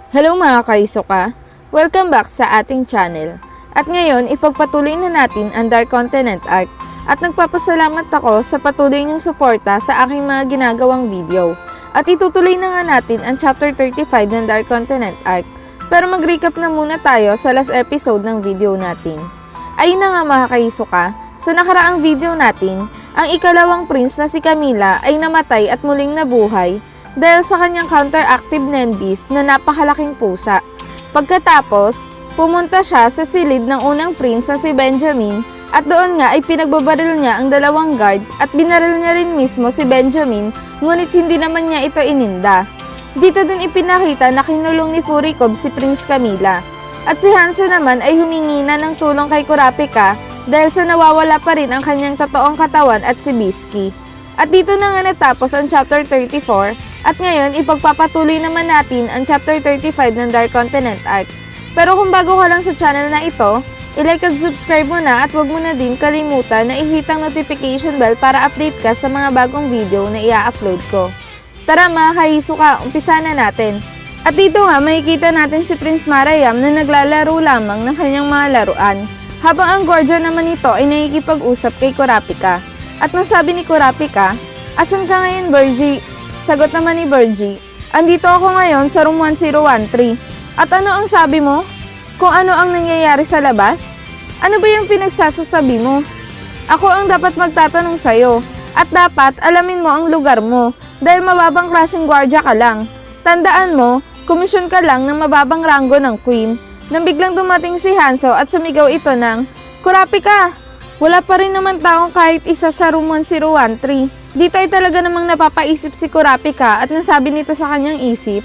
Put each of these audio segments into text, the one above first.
Hello mga kaisuka! Welcome back sa ating channel. At ngayon, ipagpatuloy na natin ang Dark Continent arc. At nagpapasalamat ako sa patuloy niyong suporta sa aking mga ginagawang video. At itutuloy na nga natin ang Chapter 35 ng Dark Continent arc. Pero mag-recap na muna tayo sa last episode ng video natin. Ayun na nga mga kaisuka, sa nakaraang video natin, ang ikalawang prince na si Camila ay namatay at muling nabuhay dahil sa kanyang counteractive Nenbeast na napakalaking pusa. Pagkatapos, pumunta siya sa silid ng unang prince na si Benjamin at doon nga ay pinagbabaril niya ang dalawang guard at binaril niya rin mismo si Benjamin, ngunit hindi naman niya ito ininda. Dito din ipinakita na kinulong ni Furikov si Prince Camila. At si Hanzo naman ay humingi na ng tulong kay Kurapika dahil sa nawawala pa rin ang kanyang totoong katawan at si Bisky. At dito na nga natapos ang Chapter 34 at ngayon ipagpapatuloy naman natin ang Chapter 35 ng Dark Continent arc. Pero kung bago ka lang sa channel na ito, i-like at subscribe mo na at huwag mo na din kalimutan na i-hit ang notification bell para update ka sa mga bagong video na i-upload ko. Tara mga kaisuka, umpisa na natin. At dito nga makikita natin si Prince Marayam na naglalaro lamang ng kanyang mga laruan, habang ang guardian naman nito ay nakikipag-usap kay Kurapika. At nang sabi ni Kurapika, "Asan ka ngayon, Virgie?" Sagot naman ni Virgie, "Andito ako ngayon sa room 1013. At ano ang sabi mo? Kung ano ang nangyayari sa labas? Ano ba yung pinagsasasabi mo? Ako ang dapat magtatanong sa'yo. At dapat alamin mo ang lugar mo dahil mababang klaseng gwardiya ka lang. Tandaan mo, komisyon ka lang ng mababang ranggo ng queen." Nang biglang dumating si Hanzo at sumigaw ito ng, "Kurapika! Wala pa rin naman taong kahit isa sa room 1013. Dito ay talaga namang napapaisip si Kurapika at nasabi nito sa kanyang isip,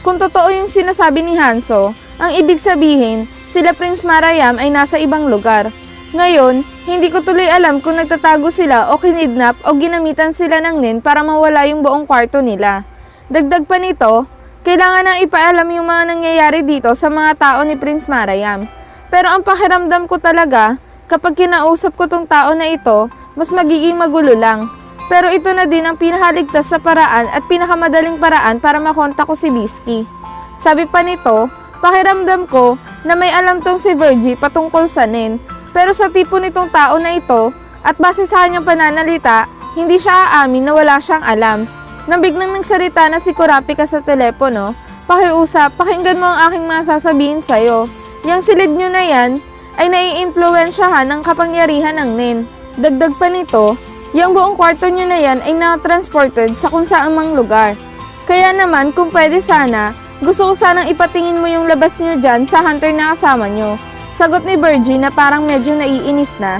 kung totoo yung sinasabi ni Hanzo, ang ibig sabihin, sila Prince Marayam ay nasa ibang lugar. Ngayon, hindi ko tuloy alam kung nagtatago sila o kinidnap o ginamitan sila ng nin para mawala yung buong kwarto nila. Dagdag pa nito, kailangan nang ipaalam yung mga nangyayari dito sa mga tao ni Prince Marayam. Pero ang pakiramdam ko talaga, kapag kinausap ko tong tao na ito, mas magiging magulo lang. Pero ito na din ang pinakaligtas na paraan at pinakamadaling paraan para makontak ko si Bisky." Sabi pa nito, "Pakiramdam ko na may alam tong si Virgie patungkol sa nin. Pero sa tipo nitong tao na ito, at base sa kanyang pananalita, hindi siya aamin na wala siyang alam." Nang biglang nagsalita na si Kurapika sa telepono, "Pakiusap, pakinggan mo ang aking masasabihin sa'yo. Yang silid nyo na yan, ay naiimpluwensyahan ng kapangyarihan ng nin. Dagdag pa nito, yung buong kwarto nyo na yan ay na-transported sa kung saan mang lugar. Kaya naman kung pwede sana, gusto ko sanang ipatingin mo yung labas nyo dyan sa hunter na kasama nyo." Sagot ni Virgie na parang medyo naiinis na,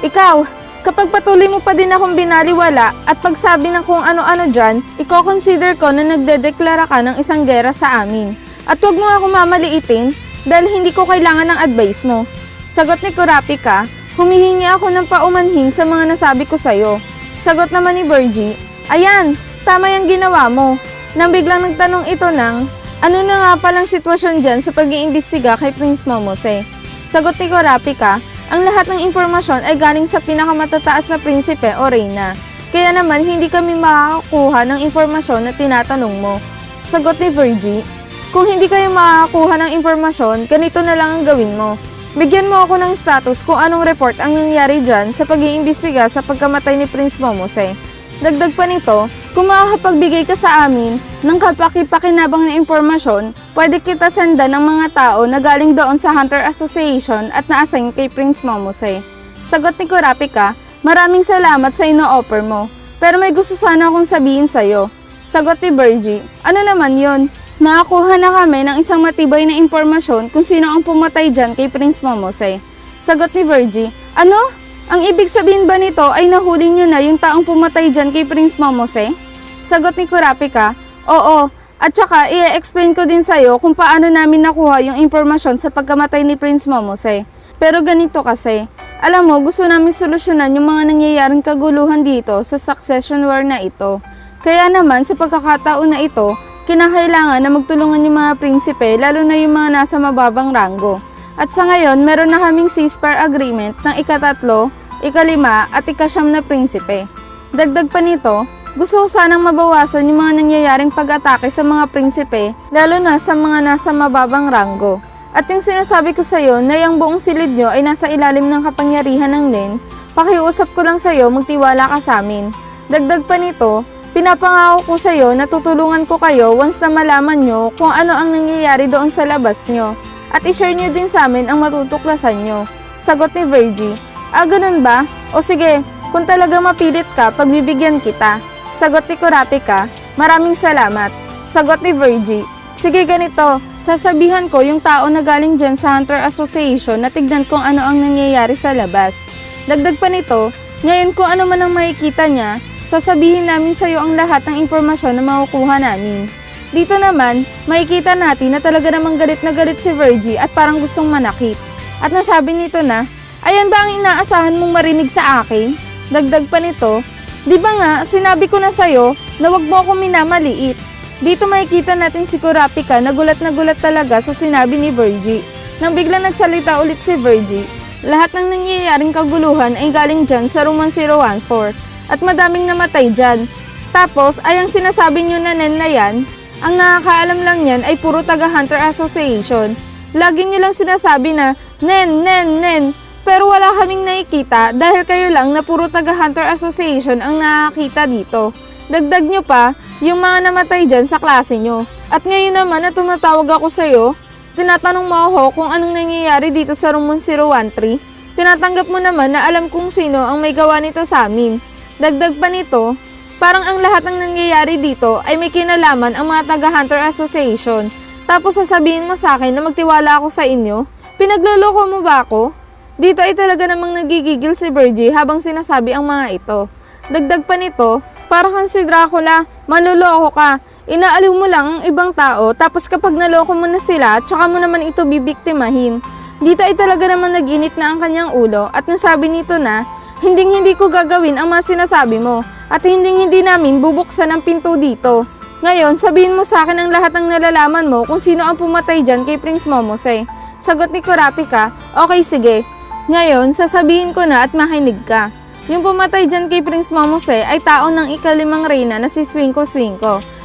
"Ikaw, kapag patuloy mo pa din akong binaliwala at pagsabi ng kung ano-ano dyan, i-consider ko na nagdedeklara ka ng isang gera sa amin. At huwag mo ako mamaliitin dahil hindi ko kailangan ng advice mo." Sagot ni Kurapika, "Humihingi ako ng paumanhin sa mga nasabi ko sa'yo." Sagot naman ni Virgie, "Ayan, tama yung ginawa mo." Nang biglang nagtanong ito ng, "Ano na nga palang sitwasyon dyan sa pag-iimbestiga kay Prince Momose?" Sagot ni Kurapika, "Ang lahat ng impormasyon ay galing sa pinakamatataas na prinsipe o reyna. Kaya naman hindi kami makakakuha ng impormasyon na tinatanong mo." Sagot ni Virgie, "Kung hindi kayo makakakuha ng impormasyon, ganito na lang ang gawin mo. Bigyan mo ako ng status kung anong report ang nangyari dyan sa pag-iimbestiga sa pagkamatay ni Prince Momose. Dagdag pa nito, kung makakapagbigay ka sa amin ng kapaki-pakinabang na impormasyon, pwede kita senda ng mga tao na galing doon sa Hunter Association at na-assign kay Prince Momose." Sagot ni Kurapika, "Maraming salamat sa ino-offer mo, pero may gusto sana akong sabihin sa'yo." Sagot ni Virgie, "Ano naman yon?" "Nakakuha na kami ng isang matibay na impormasyon kung sino ang pumatay dyan kay Prince Momose." Sagot ni Virgie, "Ano? Ang ibig sabihin ba nito ay nahuli nyo na yung taong pumatay dyan kay Prince Momose?" Sagot ni Kurapika, "Oo, at saka i-explain ko din sa'yo kung paano namin nakuha yung impormasyon sa pagkamatay ni Prince Momose. Pero ganito kasi, alam mo gusto namin solusyonan yung mga nangyayaring kaguluhan dito sa succession war na ito. Kaya naman sa pagkakataon na ito, kinakailangan na magtulungan yung mga prinsipe lalo na yung mga nasa mababang ranggo. At sa ngayon, meron na kaming ceasefire agreement ng ika-3, ika-5 at ika-9 na prinsipe." Dagdag pa nito, Gusto ko sanang mabawasan yung mga nangyayaring pag-atake sa mga prinsipe, lalo na sa mga nasa mababang ranggo. At yung sinasabi ko sa'yo na yung buong silid nyo ay nasa ilalim ng kapangyarihan ng Nen, pakiusap ko lang sa'yo magtiwala ka sa amin. Dagdag pa nito, pinapangako ko sa'yo na tutulungan ko kayo once na malaman nyo kung ano ang nangyayari doon sa labas nyo. At ishare nyo din sa amin ang matutuklasan nyo. Sagot ni Virgie. Ganun ba? O sige, kung talaga mapilit ka, pagbibigyan kita. Sagot ni Kurapika. Maraming salamat. Sagot ni Virgie. Sige ganito, sasabihan ko yung tao na galing dyan sa Hunter Association na tignan kung ano ang nangyayari sa labas. Dagdag pa nito, ngayon kung ano man ang makikita niya, sasabihin namin sa iyo ang lahat ng impormasyon na makukuha namin. Dito naman, makikita natin na talaga namang galit na galit si Virgie at parang gustong manakit. At nasabi nito na, ayan ba ang inaasahan mong marinig sa akin? Dagdag pa nito, di ba nga sinabi ko na sa'yo na wag mo akong minamaliit. Dito makikita natin si Kurapika na gulat talaga sa sinabi ni Virgie. Nang biglang nagsalita ulit si Virgie, lahat ng nangyayaring kaguluhan ay galing dyan sa room 1014 at madaming namatay dyan. Tapos ay ang sinasabi nyo na Nen na yan, ang nakakaalam lang yan ay puro taga Hunter Association. Lagi nyo lang sinasabi na Nen, pero wala kaming nakikita dahil kayo lang na puro taga Hunter Association ang nakakita dito. Dagdag nyo pa yung mga namatay dyan sa klase nyo. At ngayon naman na tumatawag ako sa'yo, tinatanong mo ako kung anong nangyayari dito sa room 1013. Tinatanggap mo naman na alam kung sino ang may gawa nito sa amin. Dagdag pa nito, parang ang lahat ng nangyayari dito ay may kinalaman ang mga taga-Hunter Association. Tapos sasabihin mo sa akin na magtiwala ako sa inyo? Pinagloloko mo ba ako? Dito ay talaga namang nagigigil si Virgie habang sinasabi ang mga ito. Dagdag pa nito, parang kang si Dracula, manloloko ka. Inaaliw mo lang ang ibang tao tapos kapag naloko mo na sila, tsaka mo naman ito bibiktimahin. Dito ay talaga namang nag-init na ang kanyang ulo at nasabi nito na, hindi ko gagawin ang mga sinasabi mo at hindi namin bubuksan ang pinto dito. Ngayon, sabihin mo sa akin ang lahat ng nalalaman mo kung sino ang pumatay dyan kay Prince Momose. Sagot ni Kurapika, okay sige. Ngayon, sasabihin ko na at makinig ka. Yung pumatay dyan kay Prince Momose ay tao ng ika-5 reyna na si Swinko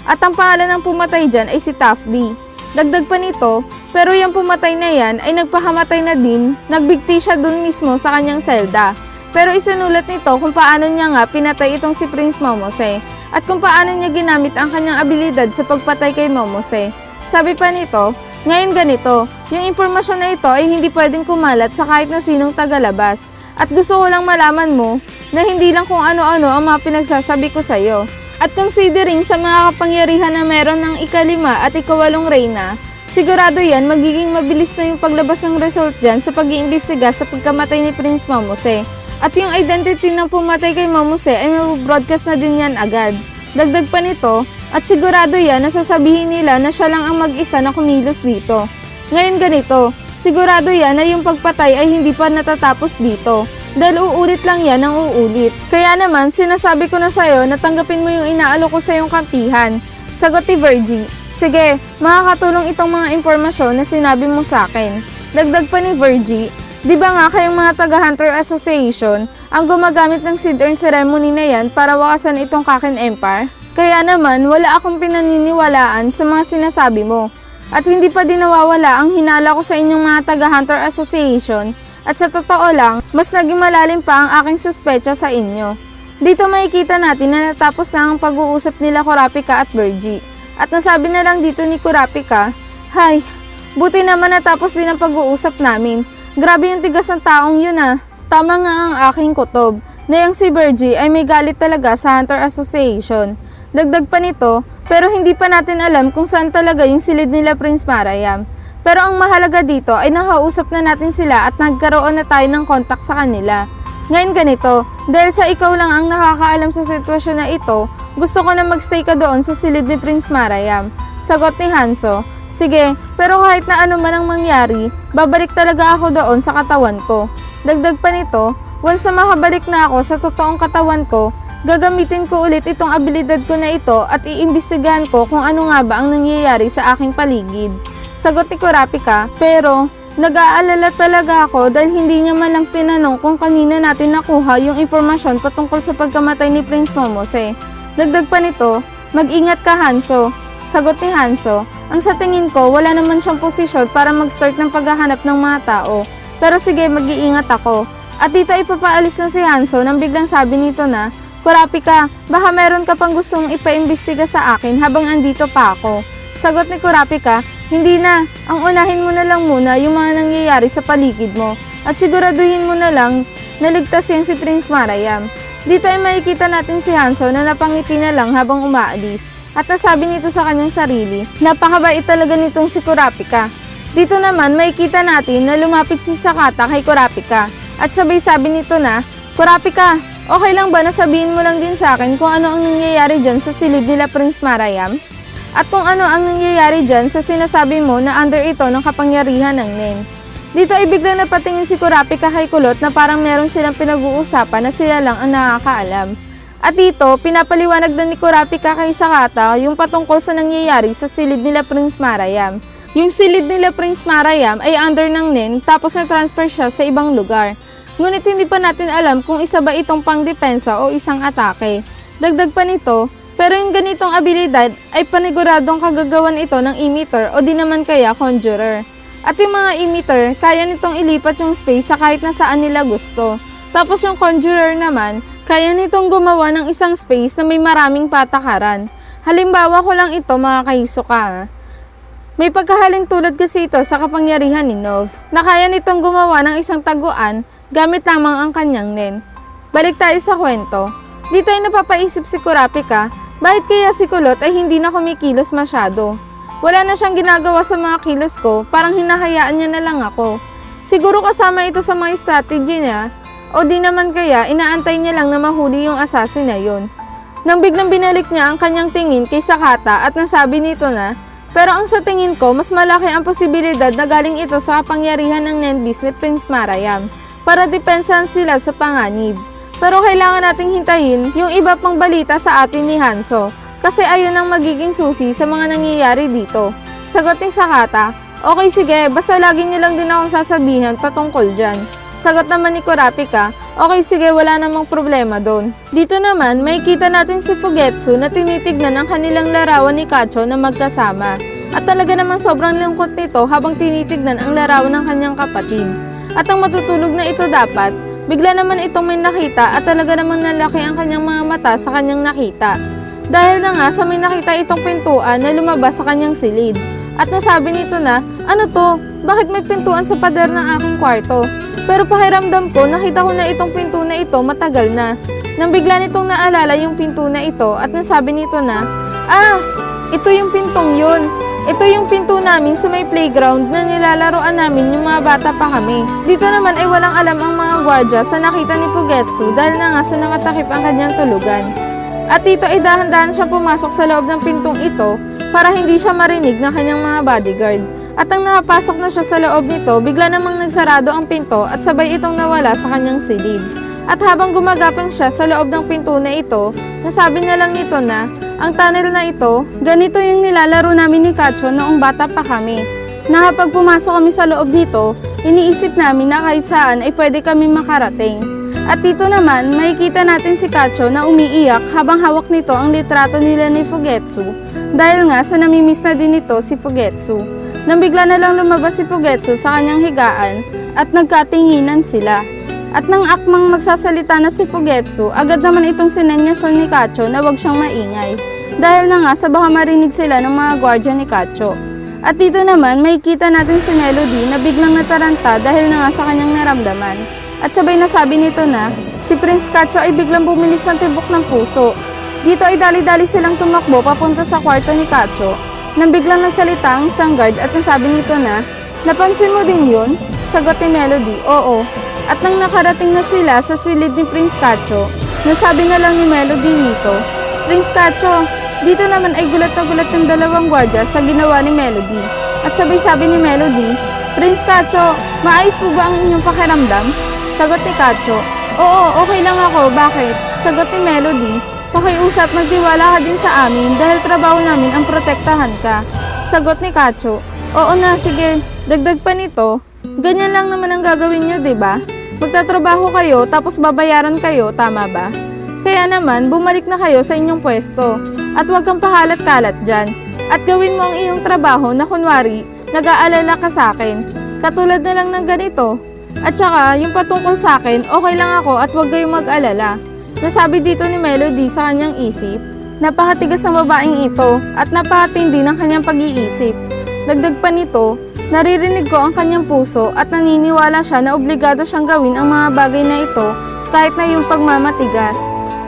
at ang pangalan ng pumatay dyan ay si Tafdi. Dagdag pa nito, pero yung pumatay na yan ay nagpakamatay na din, nagbigti siya dun mismo sa kanyang selda. Pero isinulat nito kung paano niya nga pinatay itong si Prince Momose at kung paano niya ginamit ang kanyang abilidad sa pagpatay kay Momose. Sabi pa nito, ngayon ganito, yung impormasyon na ito ay hindi pwedeng kumalat sa kahit na sinong tagalabas. At gusto ko lang malaman mo na hindi lang kung ano-ano ang mga pinagsasabi ko sa'yo. At considering sa mga kapangyarihan na meron ng ika-5 at ika-8 reyna, sigurado yan magiging mabilis na yung paglabas ng result dyan sa pag-iimbestiga sa pagkamatay ni Prince Momose. At yung identity ng pumatay kay Momose ay mabroadcast na din yan agad. Dagdag pa nito, at sigurado yan na sasabihin nila na siya lang ang mag-isa na kumilos dito. Ngayon ganito, sigurado yan na yung pagpatay ay hindi pa natatapos dito. Dahil uulit lang yan ang uulit. Kaya naman, sinasabi ko na sa'yo na tanggapin mo yung inaalok ko sa iyong kampihan. Sagot ni Virgie, sige, makakatulong itong mga impormasyon na sinabi mo sa akin. Dagdag pa ni Virgie, di ba nga kayong mga taga-Hunter Association ang gumagamit ng Seed Urn Ceremony na yan para wakasan itong Kakin Empire? Kaya naman, wala akong pinaniniwalaan sa mga sinasabi mo. At hindi pa din nawawala ang hinala ko sa inyong mga taga-Hunter Association at sa totoo lang, mas naging malalim pa ang aking suspecha sa inyo. Dito makikita natin na natapos na ang pag-uusap nila Kurapika at Virgie. At nasabi na lang dito ni Kurapika, hay, buti naman natapos din ang pag-uusap namin. Grabe yung tigas ng taong yun ah. Tama nga ang aking kutob, na yung si Virgie ay may galit talaga sa Hunter Association. Dagdag pa nito, pero hindi pa natin alam kung saan talaga yung silid nila Prince Marayam. Pero ang mahalaga dito ay nakausap na natin sila at nagkaroon na tayo ng kontak sa kanila. Ngayon ganito, dahil sa ikaw lang ang nakakaalam sa sitwasyon na ito, gusto ko na magstay ka doon sa silid ni Prince Marayam. Sagot ni Hanzo, sige, pero kahit na ano man ang mangyari, babalik talaga ako doon sa katawan ko. Dagdag pa nito, once na makabalik na ako sa totoong katawan ko, gagamitin ko ulit itong abilidad ko na ito at iimbestigahan ko kung ano nga ba ang nangyayari sa aking paligid. Sagot ni Kurapika, pero nag-aalala talaga ako dahil hindi niya man lang tinanong kung kanina natin nakuha yung impormasyon patungkol sa pagkamatay ni Prince Momose. Dagdag pa nito, mag-ingat ka Hanso. Sagot ni Hanso, ang sa tingin ko wala naman siyang posisyon para mag-start ng paghahanap ng mga tao. Pero sige, mag-iingat ako. At dito ay papaalis na si Hanso nang biglang sabi nito na, Kurapika, baka meron ka pang gustong ipaimbestiga sa akin habang andito pa ako. Sagot ni Kurapika, hindi na. Ang unahin mo na lang muna yung mga nangyayari sa paligid mo. At siguraduhin mo na lang na ligtasin si Prince Marayam. Dito ay makikita natin si Hanso na napangiti na lang habang umaalis. At nasabi nito sa kanyang sarili, napakabait talaga nitong si Kurapika. Dito naman makikita natin na lumapit si Sakata kay Kurapika. At sabay sabi nito na, Kurapika, okay lang ba na sabihin mo lang din sa akin kung ano ang nangyayari dyan sa silid nila Prince Marayam? At kung ano ang nangyayari dyan sa sinasabi mo na under ito ng kapangyarihan ng Nen. Dito ay biglang napatingin si Kurapika kay Kulot na parang meron silang pinag-uusapan na sila lang ang nakakaalam. At dito, pinapaliwanag na ni Kurapika kay Sakata yung patungkol sa nangyayari sa silid nila Prince Marayam. Yung silid nila Prince Marayam ay under ng Nen tapos na-transfer siya sa ibang lugar. Ngunit hindi pa natin alam kung isa ba itong pangdepensa o isang atake. Dagdag pa nito, pero yung ganitong abilidad ay paniguradong kagagawan ito ng emitter o di naman kaya conjurer. At yung mga emitter, kaya nitong ilipat yung space sa kahit na saan nila gusto. Tapos yung conjurer naman, kaya nitong gumawa ng isang space na may maraming patakaran. Halimbawa ko lang ito mga kaisuka. May pagkahalin tulad kasi ito sa kapangyarihan ni Nov, na kaya nitong gumawa ng isang taguan gamit lamang ang kanyang Nen. Balik tayo sa kwento. Dito ay napapaisip si Kurapika, bakit kaya si Kulot ay hindi na kumikilos masyado? Wala na siyang ginagawa sa mga kilos ko, parang hinahayaan niya na lang ako. Siguro kasama ito sa mga strategy niya, o di naman kaya inaantay niya lang na mahuli yung assassin na yun. Nang biglang binalik niya ang kanyang tingin kay Sakata at nasabi nito na, pero ang sa tingin ko, mas malaki ang posibilidad na galing ito sa kapangyarihan ng Nenbis ni Prince Marayam para depensahan sila sa panganib. Pero kailangan nating hintayin yung iba pang balita sa atin ni Hanso. Kasi ayun ang magiging susi sa mga nangyayari dito. Sagot ni Sakata, okay sige, basta lagi niyo lang din akong sasabihan patungkol dyan. Sagot naman ni Kurapika, okay sige, wala namang problema doon. Dito naman, makikita natin si Fugetsu na tinitignan ang kanilang larawan ni Kacho na magkasama. At talaga namang sobrang lungkot nito habang tinitignan ang larawan ng kanyang kapatid. At ang matutulog na ito dapat, bigla naman itong may nakita at talaga namang nalaki ang kanyang mga mata sa kanyang nakita. Dahil na nga sa may nakita itong pintuan na lumabas sa kanyang silid. At nasabi nito na, ano to? Bakit may pintuan sa pader ng aking kwarto? Pero pakiramdam ko, nakita ko na itong pinto na ito matagal na. Nang bigla nitong naalala yung pinto na ito at nasabi nito na, ito yung pintong yun. Ito yung pinto namin sa may playground na nilalaroan namin yung mga bata pa kami. Dito naman ay walang alam ang mga gwardya sa nakita ni Fugetsu dahil na nga sa nakatakip ang kanyang tulugan. At dito ay dahan-dahan siyang pumasok sa loob ng pintong ito para hindi siya marinig ng kanyang mga bodyguard. At nang nakapasok na siya sa loob nito, bigla namang nagsarado ang pinto at sabay itong nawala sa kanyang silid. At habang gumagapang siya sa loob ng pinto na ito, nasabi na lang nito na, ang tunnel na ito, ganito yung nilalaro namin ni Kacho noong bata pa kami. Na kapag pumasok kami sa loob nito, iniisip namin na kahit saan ay pwede kami makarating. At dito naman, makikita natin si Kacho na umiiyak habang hawak nito ang litrato nila ni Fugetsu dahil nga sa namimiss na din nito si Fugetsu. Nang bigla na lang lumabas si Fugetsu sa kanyang higaan at nagkatinginan sila. At nang akmang magsasalita na si Fugetsu, agad naman itong sinenyasan ni Kacho na wag siyang maingay dahil na nga sa baka marinig sila ng mga gwardya ni Kacho. At dito naman, makikita natin si Melody na biglang nataranta dahil na nga sa kanyang naramdaman. At sabay nasabi nito na, si Prince Kacho ay biglang bumilis ng tibok ng puso. Dito ay dali-dali silang tumakbo papunta sa kwarto ni Kacho. Nang biglang nagsalita ang isang guard at nasabi nito na, napansin mo din yun? Sagot ni Melody, oo. At nang nakarating na sila sa silid ni Prince Kacho, nasabi na lang ni Melody nito, Prince Kacho, dito naman ay gulat na gulat yung dalawang gwardya sa ginawa ni Melody. At sabay sabi ni Melody, Prince Kacho, maayos mo ba ang inyong pakiramdam? Sagot ni Kacho, oo, okay lang ako, bakit? Sagot ni Melody, pakiusap, magtiwala ka din sa amin dahil trabaho namin ang protektahan ka. Sagot ni Kacho, oo na, sige, dagdag pa nito, ganyan lang naman ang gagawin nyo, diba? Magtatrabaho kayo tapos babayaran kayo, tama ba? Kaya naman, bumalik na kayo sa inyong pwesto at huwag kang pahalat-kalat dyan. At gawin mo ang iyong trabaho na kunwari, nag-aalala ka sa akin. Katulad na lang ng ganito. At saka, yung patungkol sa akin, okay lang ako at huwag kayong mag-alala. Nasabi dito ni Melody sa kanyang isip, napakatigas ng babaeng ito at napakatindi ng kanyang pag-iisip. Dagdag pa nito, naririnig ko ang kanyang puso at naniniwala siya na obligado siyang gawin ang mga bagay na ito kahit na yung pagmamatigas.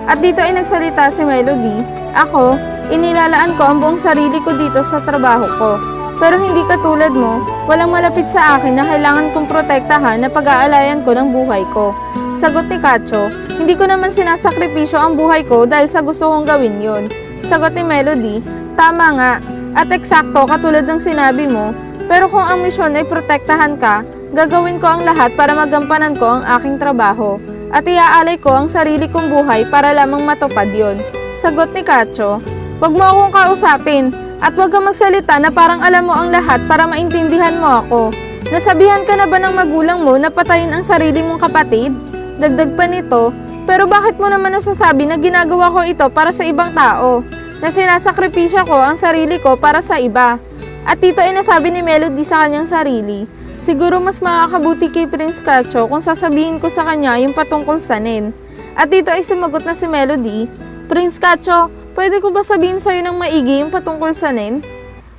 At dito ay nagsalita si Melody, ako, inilalaan ko ang buong sarili ko dito sa trabaho ko. Pero hindi katulad mo, walang malapit sa akin na kailangan kong protektahan na pag-aalayan ko ng buhay ko. Sagot ni Kacho, hindi ko naman sinasakripisyo ang buhay ko dahil sa gusto kong gawin yon. Sagot ni Melody, tama nga, at eksakto katulad ng sinabi mo, pero kung ang misyon ay protektahan ka, gagawin ko ang lahat para magampanan ko ang aking trabaho. At iaalay ko ang sarili kong buhay para lamang matupad yon. Sagot ni Kacho, wag mo akong kausapin. At huwag kang magsalita na parang alam mo ang lahat para maintindihan mo ako. Nasabihan ka na ba ng magulang mo na patayin ang sarili mong kapatid? Dagdag pa nito, pero bakit mo naman nasasabi na ginagawa ko ito para sa ibang tao? Na sinasakripisya ko ang sarili ko para sa iba. At dito ay nasabi ni Melody sa kanyang sarili, siguro mas makakabuti kay Prince Kacho kung sasabihin ko sa kanya yung patungkol sa Nen. At dito ay sumagot na si Melody, Prince Kacho, pwede ko ba sabihin sa'yo ng maigi yung patungkol sa Nen?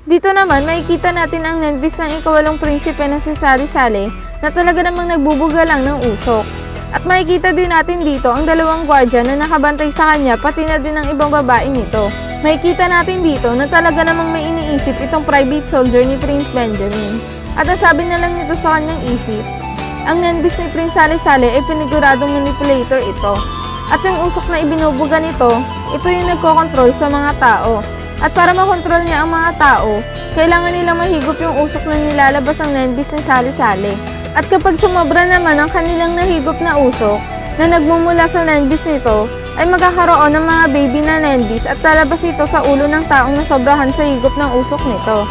Dito naman, makikita natin ang Nenbis ng ikawalong prinsipe na si Sari-Sali na talaga namang nagbubuga lang ng usok. At makikita din natin dito ang dalawang gwardya na nakabantay sa kanya pati na din ang ibang babae nito. Makikita natin dito na talaga namang may iniisip itong private soldier ni Prince Benjamin. At nasabi na lang nito sa kanyang isip, ang Nenbis ni Prince Sari-Sali ay piniguradong manipulator ito. At yung usok na ibinubuga nito, ito yung nagkokontrol sa mga tao. At para makontrol niya ang mga tao, kailangan nilang mahigop yung usok na nilalabas ng Nenbis ni Sari-Sali. At kapag sumobra naman ang kanilang nahigop na usok na nagmumula sa Nenbis nito, ay magkakaroon ng mga baby na Nenbis at lalabas ito sa ulo ng taong nasobrahan sa higop ng usok nito.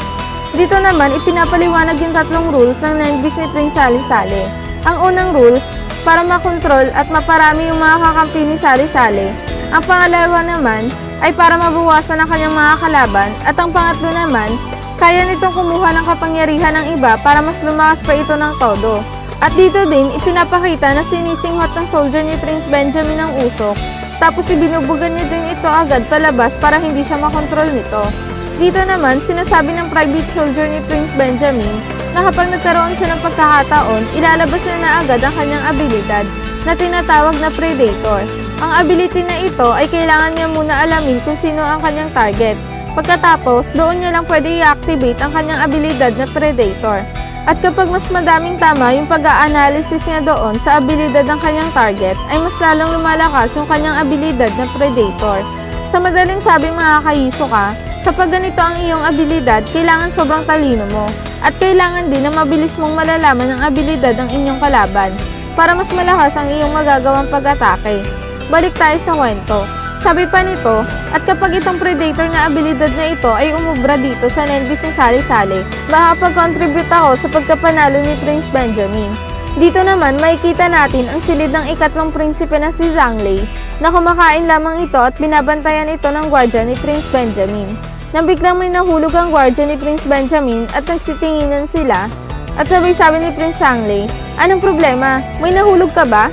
Dito naman, ipinapaliwanag yung tatlong rules ng Nenbis ni Prince Sari-Sali. Ang unang rules, para makontrol at maparami yung mga kakampi ni Sari-Sali. Ang pangalawa naman ay para mabawasan ang kanyang mga kalaban at ang pangatlo naman, kaya nitong kumuha ng kapangyarihan ng iba para mas lumakas pa ito ng todo. At dito din, ipinapakita na sinisinghot ng soldier ni Prince Benjamin ang usok, tapos ibinubugan niya din ito agad palabas para hindi siya makontrol nito. Dito naman, sinasabi ng private soldier ni Prince Benjamin na kapag nagkaroon siya ng pagkakataon, ilalabas niya na agad ang kanyang abilidad na tinatawag na Predator. Ang ability na ito ay kailangan niya muna alamin kung sino ang kanyang target. Pagkatapos, doon niya lang pwede i-activate ang kanyang abilidad na Predator. At kapag mas madaming tama yung pag-a-analysis niya doon sa abilidad ng kanyang target, ay mas lalong lumalakas yung kanyang abilidad na Predator. Sa madaling sabi mga kayiso ka, kapag ganito ang iyong abilidad, kailangan sobrang talino mo. At kailangan din na mabilis mong malalaman ang abilidad ng inyong kalaban para mas malakas ang iyong magagawang pag-atake. Balik tayo sa kwento. Sabi pa nito, at kapag itong Predator na abilidad na ito ay umubra dito sa Nenbis ni Sari-Sali, makapag-contribute ako sa pagkapanalo ni Prince Benjamin. Dito naman, makikita natin ang silid ng ikatlong prinsipe na si Zhang-Lei na kumakain lamang ito at binabantayan ito ng gwardya ni Prince Benjamin. Nang biglang may nahulog ang gwardya ni Prince Benjamin at nagsitinginan sila. At sabi ni Prince Zhang-Lei, anong problema? May nahulog ka ba?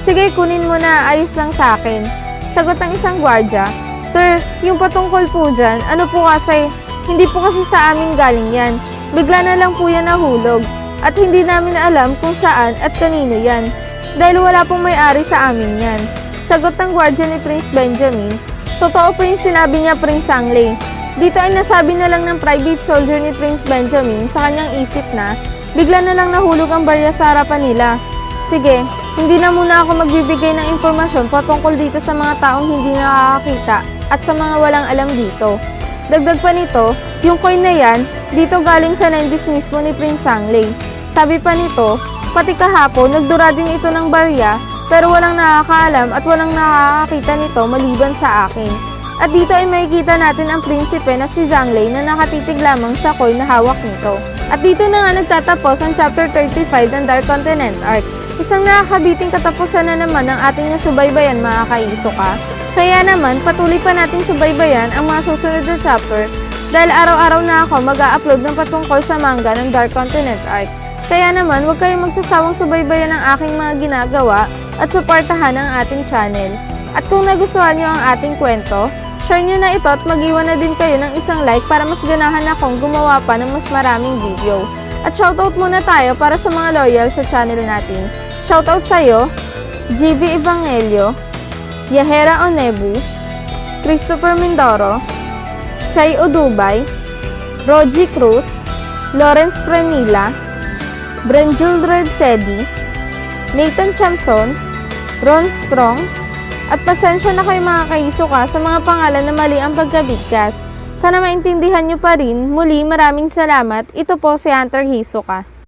Sige, kunin mo na, ayos lang sa akin. Sagot ng isang gwardya, Sir, yung patungkol po dyan, ano po kasi, hindi po kasi sa amin galing yan. Bigla na lang po yan nahulog. At hindi namin alam kung saan at kanino yan. Dahil wala pong may-ari sa amin yan. Sagot ng gwardya ni Prince Benjamin, totoo po yung sinabi niya Prince Zhang-Lei. Dito ay nasabi na lang ng private soldier ni Prince Benjamin sa kanyang isip na bigla na lang nahulog ang barya sa harapan nila. Sige, hindi na muna ako magbibigay ng impormasyon patungkol dito sa mga taong hindi nakakakita at sa mga walang alam dito. Dagdag pa nito, yung coin na yan, dito galing sa Nenbis mismo ni Prince Zhang-Lei. Sabi pa nito, pati kahapon nagdura din ito ng barya pero walang nakakaalam at walang nakakakita nito maliban sa akin. At dito ay makikita natin ang prinsipe na si Zhang-Lei na nakatitig lamang sa coin na hawak nito. At dito na nga nagtatapos ang chapter 35 ng Dark Continent Arc. Isang nakakabiting katapusan na naman ang ating nasubaybayan mga ka-Hisoka. Kaya naman, patuloy pa nating subaybayan ang mga susunod na chapter dahil araw-araw na ako mag-a-upload ng patungkol sa manga ng Dark Continent Arc. Kaya naman, huwag kayong magsasawang subaybayan ang aking mga ginagawa at suportahan ang ating channel. At kung nagustuhan nyo ang ating kwento, share nyo na ito at mag-iwan na din kayo ng isang like para mas ganahan akong gumawa pa ng mas maraming video. At shoutout muna tayo para sa mga loyal sa channel natin. Shoutout sa'yo, GV Evangelio, Yahera Onebu, Christopher Mindoro, Chay Odubay, Rogie Cruz, Lawrence Prenila, Brenjul Drevsedi, Nathan Chamson, Ron Strong, at pasensya na kayo mga ka-Hisoka sa mga pangalan na mali ang pagkabigkas. Sana maintindihan nyo pa rin. Muli, maraming salamat. Ito po si Hunter Hisoka.